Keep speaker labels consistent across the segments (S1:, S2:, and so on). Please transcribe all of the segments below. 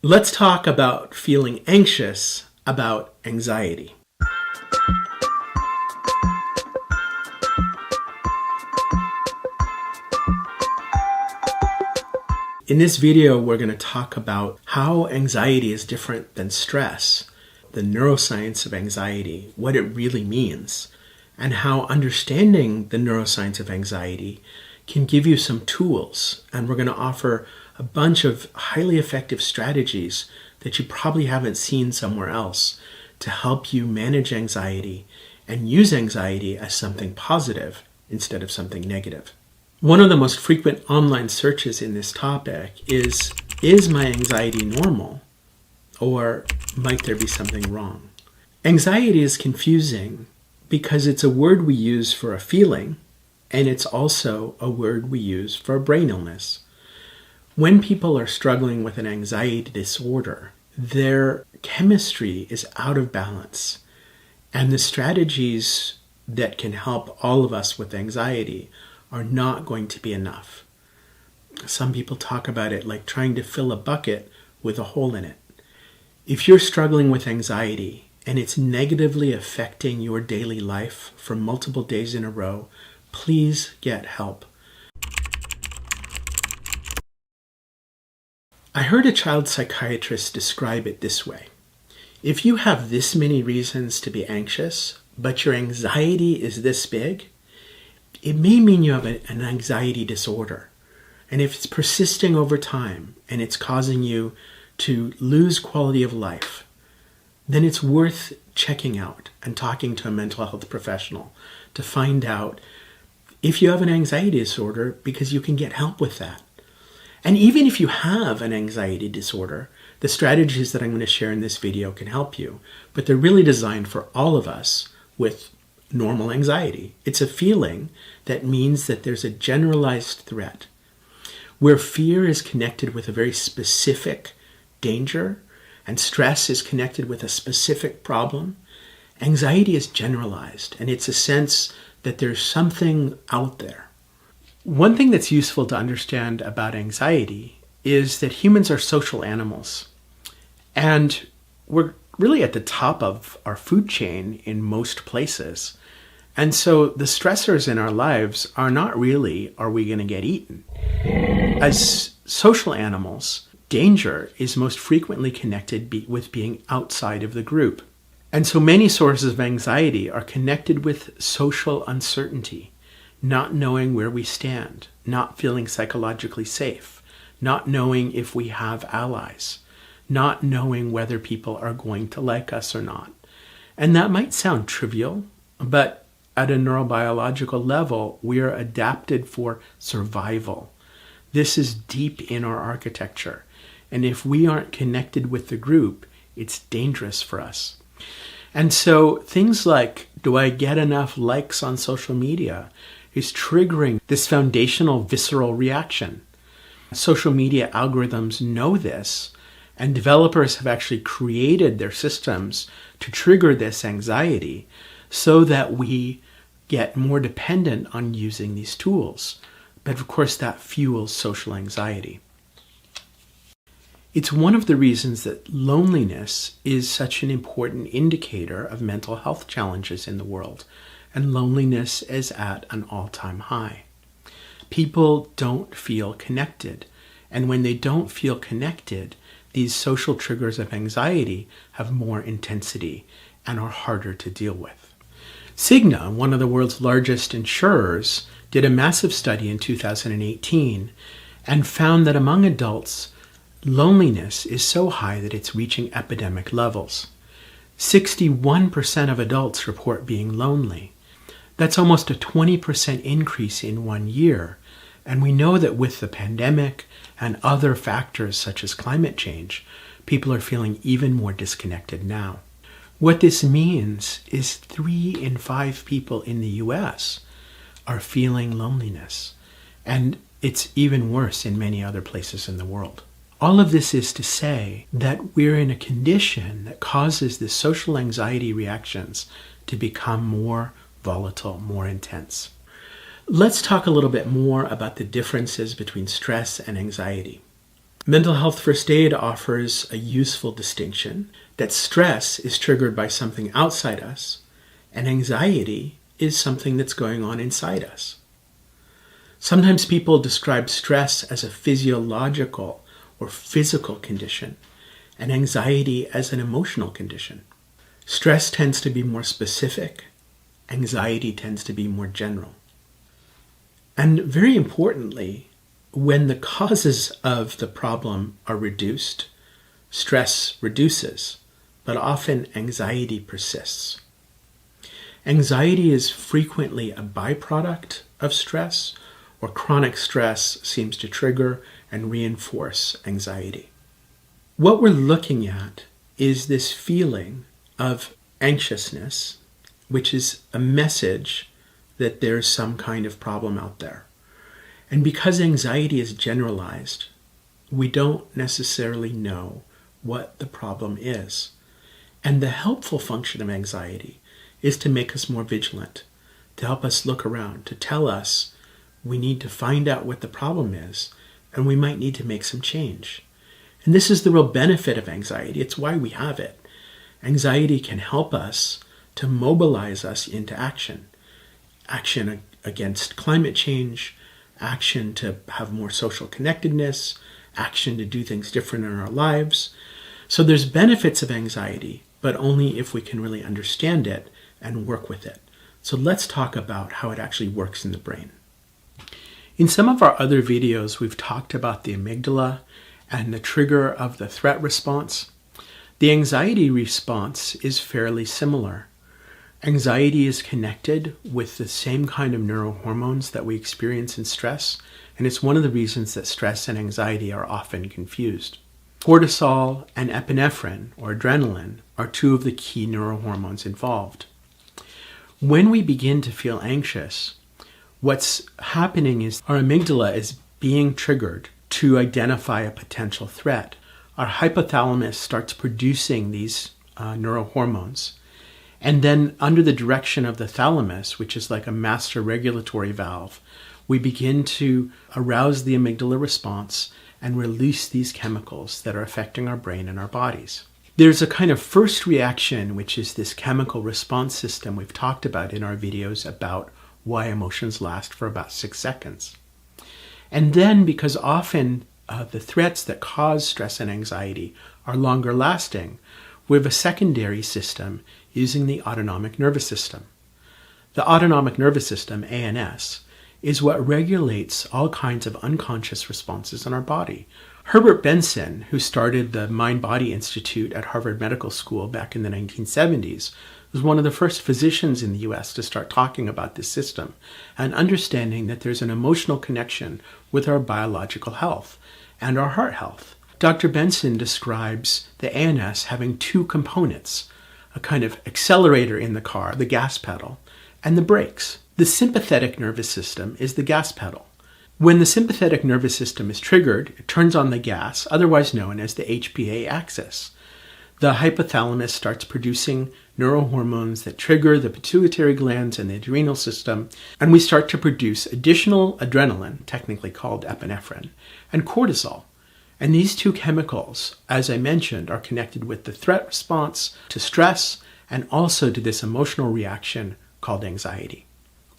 S1: Let's talk about feeling anxious about anxiety. In this video, we're going to talk about how anxiety is different than stress, the neuroscience of anxiety, what it really means, and how understanding the neuroscience of anxiety can give you some tools. And we're going to offer a bunch of highly effective strategies that you probably haven't seen somewhere else to help you manage anxiety and use anxiety as something positive instead of something negative. One of the most frequent online searches in this topic is my anxiety normal? Or might there be something wrong? Anxiety is confusing because it's a word we use for a feeling, and it's also a word we use for a brain illness. When people are struggling with an anxiety disorder, their chemistry is out of balance, and the strategies that can help all of us with anxiety are not going to be enough. Some people talk about it like trying to fill a bucket with a hole in it. If you're struggling with anxiety and it's negatively affecting your daily life for multiple days in a row, please get help. I heard a child psychiatrist describe it this way. If you have this many reasons to be anxious, but your anxiety is this big, it may mean you have an anxiety disorder. And if it's persisting over time and it's causing you to lose quality of life, then it's worth checking out and talking to a mental health professional to find out if you have an anxiety disorder, because you can get help with that. And even if you have an anxiety disorder, the strategies that I'm going to share in this video can help you, but they're really designed for all of us with normal anxiety. It's a feeling that means that there's a generalized threat. Where fear is connected with a very specific danger and stress is connected with a specific problem, anxiety is generalized, and it's a sense that there's something out there. One thing that's useful to understand about anxiety is that humans are social animals, and we're really at the top of our food chain in most places. And so the stressors in our lives are not really, are we going to get eaten? As social animals, danger is most frequently connected with being outside of the group. And so many sources of anxiety are connected with social uncertainty, not knowing where we stand, not feeling psychologically safe, not knowing if we have allies, not knowing whether people are going to like us or not. And that might sound trivial, but at a neurobiological level, we are adapted for survival. This is deep in our architecture. And if we aren't connected with the group, it's dangerous for us. And so things like, do I get enough likes on social media, is triggering this foundational visceral reaction. Social media algorithms know this, and developers have actually created their systems to trigger this anxiety so that we get more dependent on using these tools. But of course, that fuels social anxiety. It's one of the reasons that loneliness is such an important indicator of mental health challenges in the world, and loneliness is at an all-time high. People don't feel connected, and when they don't feel connected, these social triggers of anxiety have more intensity and are harder to deal with. Cigna, one of the world's largest insurers, did a massive study in 2018 and found that among adults, loneliness is so high that it's reaching epidemic levels. 61% of adults report being lonely. That's almost a 20% increase in 1 year. And we know that with the pandemic and other factors such as climate change, people are feeling even more disconnected now. What this means is 3 in 5 people in the US are feeling loneliness. And it's even worse in many other places in the world. All of this is to say that we're in a condition that causes the social anxiety reactions to become more volatile, more intense. Let's talk a little bit more about the differences between stress and anxiety. Mental Health First Aid offers a useful distinction that stress is triggered by something outside us, and anxiety is something that's going on inside us. Sometimes people describe stress as a physiological or physical condition, and anxiety as an emotional condition. Stress tends to be more specific, anxiety tends to be more general. And very importantly, when the causes of the problem are reduced, stress reduces, but often anxiety persists. Anxiety is frequently a byproduct of stress, or chronic stress seems to trigger and reinforce anxiety. What we're looking at is this feeling of anxiousness, which is a message that there's some kind of problem out there. And because anxiety is generalized, we don't necessarily know what the problem is. And the helpful function of anxiety is to make us more vigilant, to help us look around, to tell us we need to find out what the problem is, and we might need to make some change. And this is the real benefit of anxiety. It's why we have it. Anxiety can help us to mobilize us into action. Action against climate change, action to have more social connectedness, action to do things different in our lives. So there's benefits of anxiety, but only if we can really understand it and work with it. So let's talk about how it actually works in the brain. In some of our other videos, we've talked about the amygdala and the trigger of the threat response. The anxiety response is fairly similar. Anxiety is connected with the same kind of neurohormones that we experience in stress, and it's one of the reasons that stress and anxiety are often confused. Cortisol and epinephrine, or adrenaline, are two of the key neurohormones involved. When we begin to feel anxious, what's happening is our amygdala is being triggered to identify a potential threat. Our hypothalamus starts producing these neurohormones. And then under the direction of the thalamus, which is like a master regulatory valve, we begin to arouse the amygdala response and release these chemicals that are affecting our brain and our bodies. There's a kind of first reaction, which is this chemical response system we've talked about in our videos about why emotions last for about 6 seconds. And then, because often the threats that cause stress and anxiety are longer lasting, we have a secondary system using the autonomic nervous system. The autonomic nervous system, ANS, is what regulates all kinds of unconscious responses in our body. Herbert Benson, who started the Mind-Body Institute at Harvard Medical School back in the 1970s, was one of the first physicians in the US to start talking about this system and understanding that there's an emotional connection with our biological health and our heart health. Dr. Benson describes the ANS having two components, a kind of accelerator in the car, the gas pedal, and the brakes. The sympathetic nervous system is the gas pedal. When the sympathetic nervous system is triggered, it turns on the gas, otherwise known as the HPA axis. The hypothalamus starts producing neurohormones that trigger the pituitary glands and the adrenal system, and we start to produce additional adrenaline, technically called epinephrine, and cortisol. And these two chemicals, as I mentioned, are connected with the threat response to stress and also to this emotional reaction called anxiety.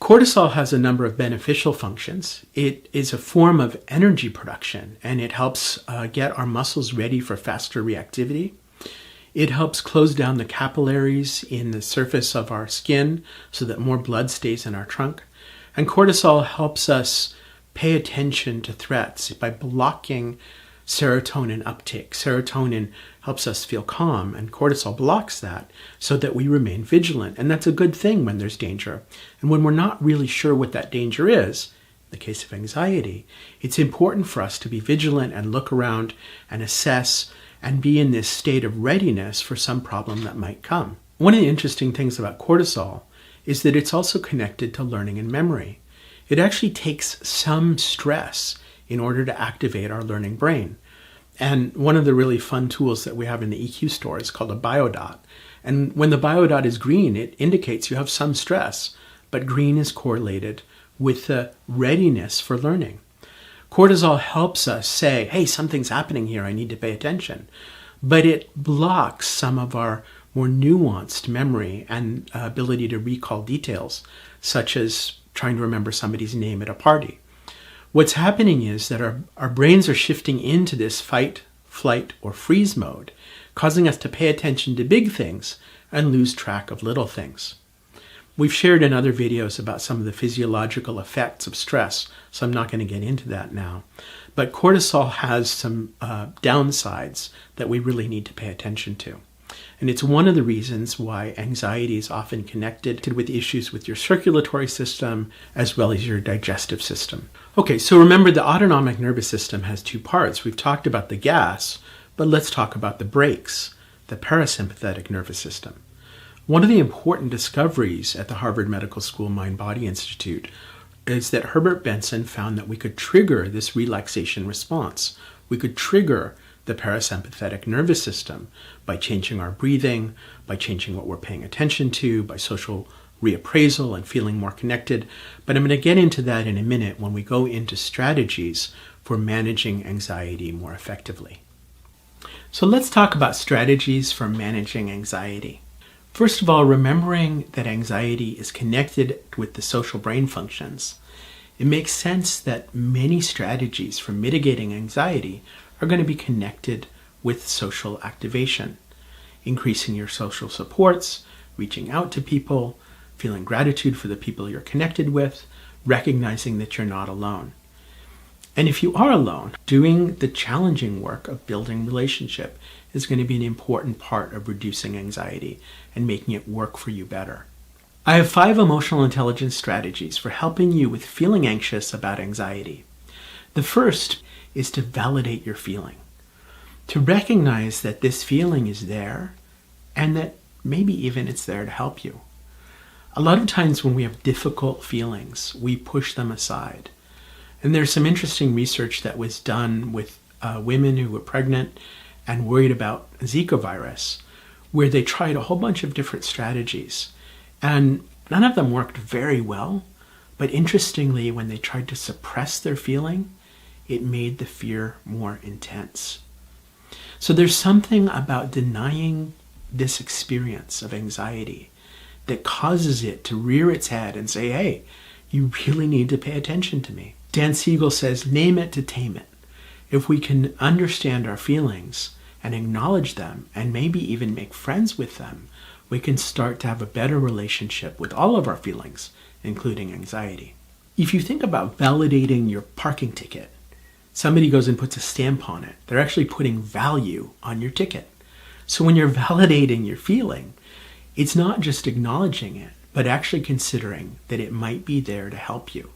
S1: Cortisol has a number of beneficial functions. It is a form of energy production, and it helps get our muscles ready for faster reactivity. It helps close down the capillaries in the surface of our skin so that more blood stays in our trunk. And cortisol helps us pay attention to threats by blocking serotonin uptake. Serotonin helps us feel calm, and cortisol blocks that so that we remain vigilant. And that's a good thing when there's danger. And when we're not really sure what that danger is, in the case of anxiety, it's important for us to be vigilant and look around and assess and be in this state of readiness for some problem that might come. One of the interesting things about cortisol is that it's also connected to learning and memory. It actually takes some stress in order to activate our learning brain. And one of the really fun tools that we have in the EQ store is called a biodot. And when the biodot is green, it indicates you have some stress, but green is correlated with the readiness for learning. Cortisol helps us say, hey, something's happening here, I need to pay attention. But it blocks some of our more nuanced memory and ability to recall details, such as trying to remember somebody's name at a party. What's happening is that our brains are shifting into this fight, flight, or freeze mode, causing us to pay attention to big things and lose track of little things. We've shared in other videos about some of the physiological effects of stress, so I'm not going to get into that now. But cortisol has some downsides that we really need to pay attention to. And it's one of the reasons why anxiety is often connected with issues with your circulatory system as well as your digestive system. Okay, so remember the autonomic nervous system has two parts. We've talked about the gas, but let's talk about the brakes, the parasympathetic nervous system. One of the important discoveries at the Harvard Medical School Mind-Body Institute is that Herbert Benson found that we could trigger this relaxation response. We could trigger the parasympathetic nervous system by changing our breathing, by changing what we're paying attention to, by social reappraisal and feeling more connected. But I'm going to get into that in a minute when we go into strategies for managing anxiety more effectively. So let's talk about strategies for managing anxiety. First of all, remembering that anxiety is connected with the social brain functions, it makes sense that many strategies for mitigating anxiety are going to be connected with social activation, increasing your social supports, reaching out to people, feeling gratitude for the people you're connected with, recognizing that you're not alone. And if you are alone, doing the challenging work of building relationship is going to be an important part of reducing anxiety and making it work for you better. I have 5 emotional intelligence strategies for helping you with feeling anxious about anxiety. The first is to validate your feeling, to recognize that this feeling is there and that maybe even it's there to help you. A lot of times when we have difficult feelings, we push them aside. And there's some interesting research that was done with women who were pregnant and worried about Zika virus, where they tried a whole bunch of different strategies. And none of them worked very well. But interestingly, when they tried to suppress their feeling, it made the fear more intense. So there's something about denying this experience of anxiety that causes it to rear its head and say, hey, you really need to pay attention to me. Dan Siegel says, name it to tame it. If we can understand our feelings and acknowledge them and maybe even make friends with them, we can start to have a better relationship with all of our feelings, including anxiety. If you think about validating your parking ticket, somebody goes and puts a stamp on it. They're actually putting value on your ticket. So when you're validating your feeling, it's not just acknowledging it, but actually considering that it might be there to help you.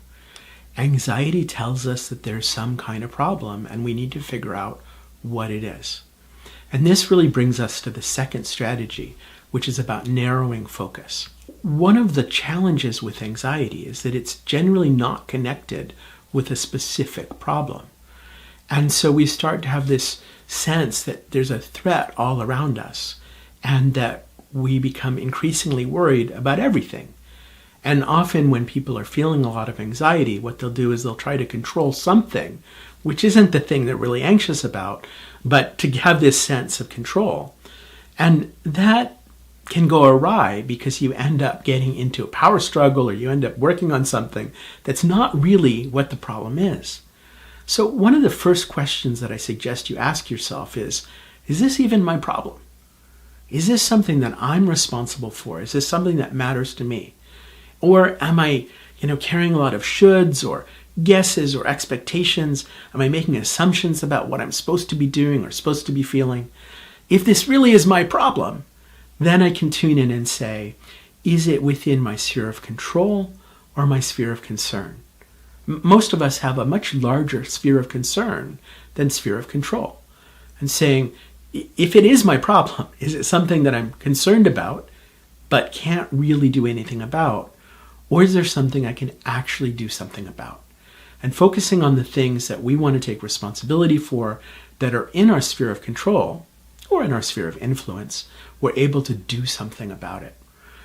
S1: Anxiety tells us that there's some kind of problem and we need to figure out what it is. And this really brings us to the second strategy, which is about narrowing focus. One of the challenges with anxiety is that it's generally not connected with a specific problem. And so we start to have this sense that there's a threat all around us and that we become increasingly worried about everything. And often when people are feeling a lot of anxiety, what they'll do is they'll try to control something, which isn't the thing they're really anxious about, but to have this sense of control. And that can go awry because you end up getting into a power struggle or you end up working on something that's not really what the problem is. So one of the first questions that I suggest you ask yourself is this even my problem? Is this something that I'm responsible for? Is this something that matters to me? Or am I, carrying a lot of shoulds or guesses or expectations? Am I making assumptions about what I'm supposed to be doing or supposed to be feeling? If this really is my problem, then I can tune in and say, is it within my sphere of control or my sphere of concern? Most of us have a much larger sphere of concern than sphere of control. And saying, if it is my problem, is it something that I'm concerned about but can't really do anything about? Or is there something I can actually do something about? And focusing on the things that we want to take responsibility for that are in our sphere of control or in our sphere of influence, we're able to do something about it.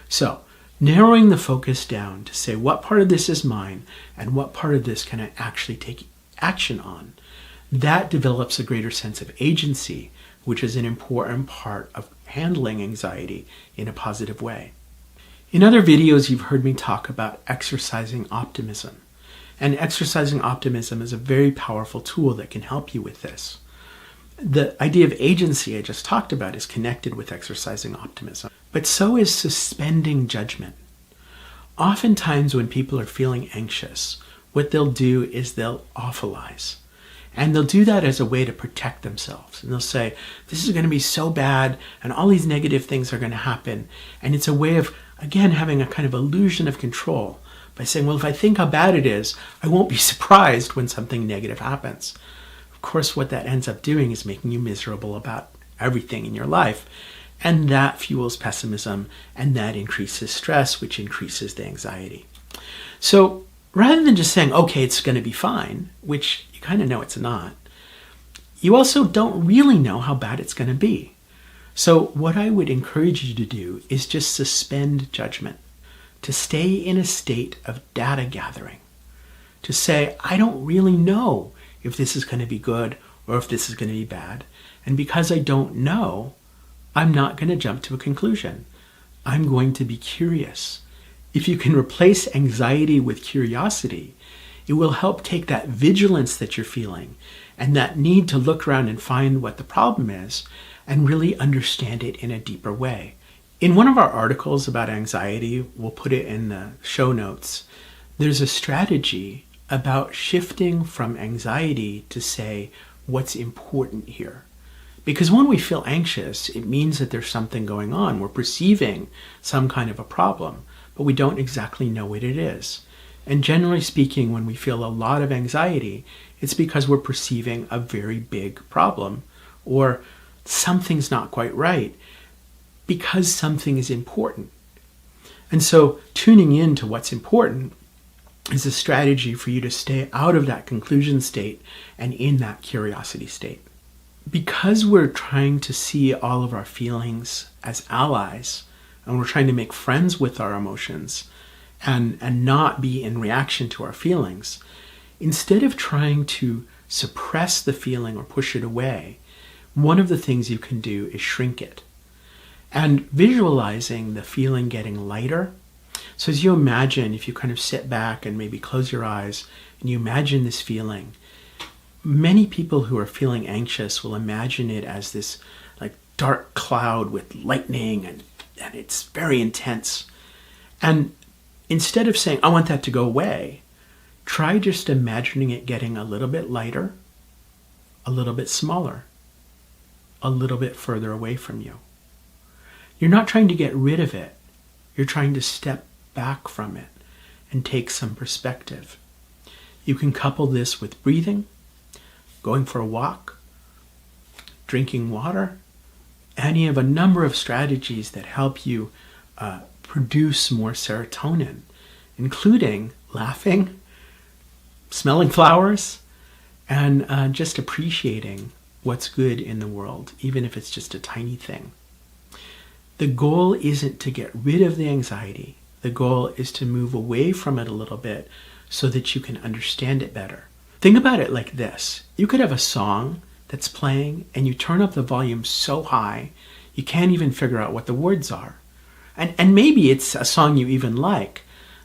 S1: So, narrowing the focus down to say what part of this is mine and what part of this can I actually take action on. That develops a greater sense of agency, which is an important part of handling anxiety in a positive way. In other videos, you've heard me talk about exercising optimism. And exercising optimism is a very powerful tool that can help you with this. The idea of agency I just talked about is connected with exercising optimism, but so is suspending judgment. Oftentimes when people are feeling anxious, what they'll do is they'll awfulize. And they'll do that as a way to protect themselves. And they'll say, this is going to be so bad, and all these negative things are going to happen. And it's a way of, again, having a kind of illusion of control by saying, well, if I think how bad it is, I won't be surprised when something negative happens. Of course, what that ends up doing is making you miserable about everything in your life. And that fuels pessimism, and that increases stress, which increases the anxiety. So rather than just saying, okay, it's going to be fine, which you kind of know it's not, you also don't really know how bad it's going to be. So what I would encourage you to do is just suspend judgment, to stay in a state of data gathering, to say, I don't really know if this is going to be good or if this is going to be bad. And because I don't know, I'm not going to jump to a conclusion. I'm going to be curious. If you can replace anxiety with curiosity, it will help take that vigilance that you're feeling and that need to look around and find what the problem is and really understand it in a deeper way. In one of our articles about anxiety, we'll put it in the show notes, there's a strategy about shifting from anxiety to say, what's important here? Because when we feel anxious, it means that there's something going on. We're perceiving some kind of a problem, but we don't exactly know what it is. And generally speaking, when we feel a lot of anxiety, it's because we're perceiving a very big problem or something's not quite right because something is important. And so tuning in to what's important is a strategy for you to stay out of that conclusion state and in that curiosity state. Because we're trying to see all of our feelings as allies, and we're trying to make friends with our emotions and not be in reaction to our feelings, instead of trying to suppress the feeling or push it away, one of the things you can do is shrink it. And visualizing the feeling getting lighter. So as you imagine, if you kind of sit back and maybe close your eyes and you imagine this feeling, many people who are feeling anxious will imagine it as this like dark cloud with lightning and it's very intense. And instead of saying, I want that to go away, try just imagining it getting a little bit lighter, a little bit smaller, a little bit further away from you. You're not trying to get rid of it. You're trying to step back from it and take some perspective. You can couple this with breathing, going for a walk, drinking water, and you have a number of strategies that help you produce more serotonin, including laughing, smelling flowers, and just appreciating what's good in the world, even if it's just a tiny thing. The goal isn't to get rid of the anxiety. The goal is to move away from it a little bit so that you can understand it better. Think about it like this. You could have a song that's playing and you turn up the volume so high you can't even figure out what the words are. And maybe it's a song you even like,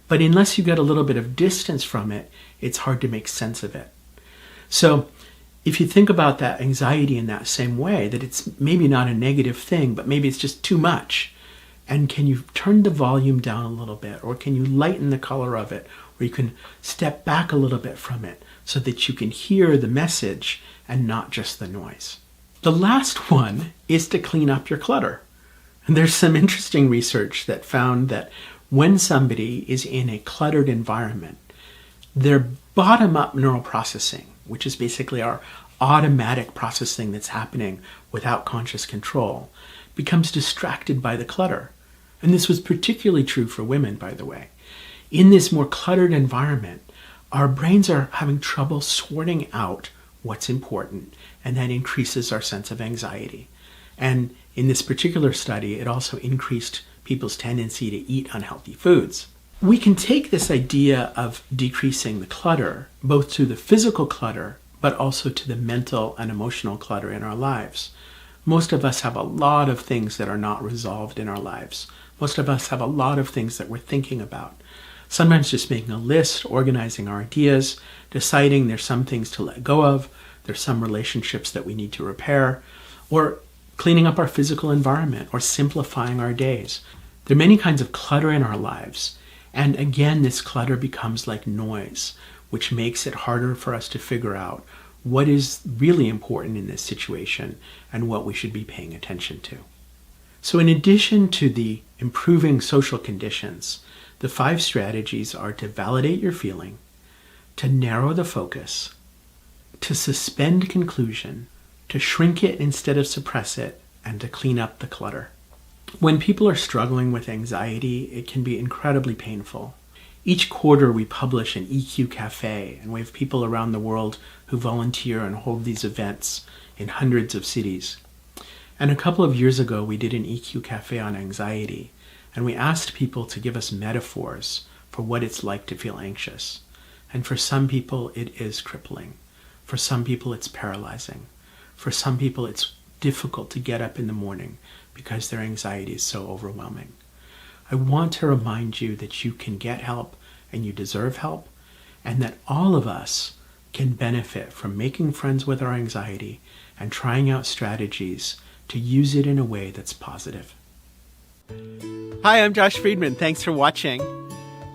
S1: but unless you get a little bit of distance from it, it's hard to make sense of it. So if you think about that anxiety in that same way, that it's maybe not a negative thing, but maybe it's just too much. And can you turn the volume down a little bit, or can you lighten the color of it, or you can step back a little bit from it so that you can hear the message and not just the noise. The last one is to clean up your clutter. And there's some interesting research that found that when somebody is in a cluttered environment, their bottom-up neural processing, which is basically our automatic processing that's happening without conscious control, becomes distracted by the clutter. And this was particularly true for women, by the way. In this more cluttered environment, our brains are having trouble sorting out what's important, and that increases our sense of anxiety. And in this particular study, it also increased people's tendency to eat unhealthy foods. We can take this idea of decreasing the clutter, both to the physical clutter, but also to the mental and emotional clutter in our lives. Most of us have a lot of things that are not resolved in our lives. Most of us have a lot of things that we're thinking about. Sometimes just making a list, organizing our ideas, deciding there's some things to let go of, there's some relationships that we need to repair, or cleaning up our physical environment, or simplifying our days. There are many kinds of clutter in our lives. And again, this clutter becomes like noise, which makes it harder for us to figure out what is really important in this situation and what we should be paying attention to. So in addition to the improving social conditions, the 5 strategies are to validate your feeling, to narrow the focus, to suspend conclusion, to shrink it instead of suppress it, and to clean up the clutter. When people are struggling with anxiety, it can be incredibly painful. Each quarter we publish an EQ Cafe, and we have people around the world who volunteer and hold these events in hundreds of cities. And a couple of years ago we did an EQ Cafe on anxiety, and we asked people to give us metaphors for what it's like to feel anxious. And for some people it is crippling. For some people it's paralyzing. For some people it's difficult to get up in the morning because their anxiety is so overwhelming. I want to remind you that you can get help and you deserve help, and that all of us can benefit from making friends with our anxiety and trying out strategies to use it in a way that's positive. Hi, I'm Josh Friedman. Thanks for watching.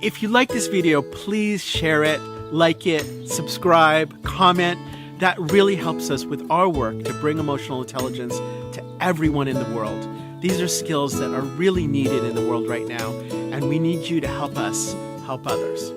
S1: If you like this video, please share it, like it, subscribe, comment. That really helps us with our work to bring emotional intelligence to everyone in the world. These are skills that are really needed in the world right now, and we need you to help us help others.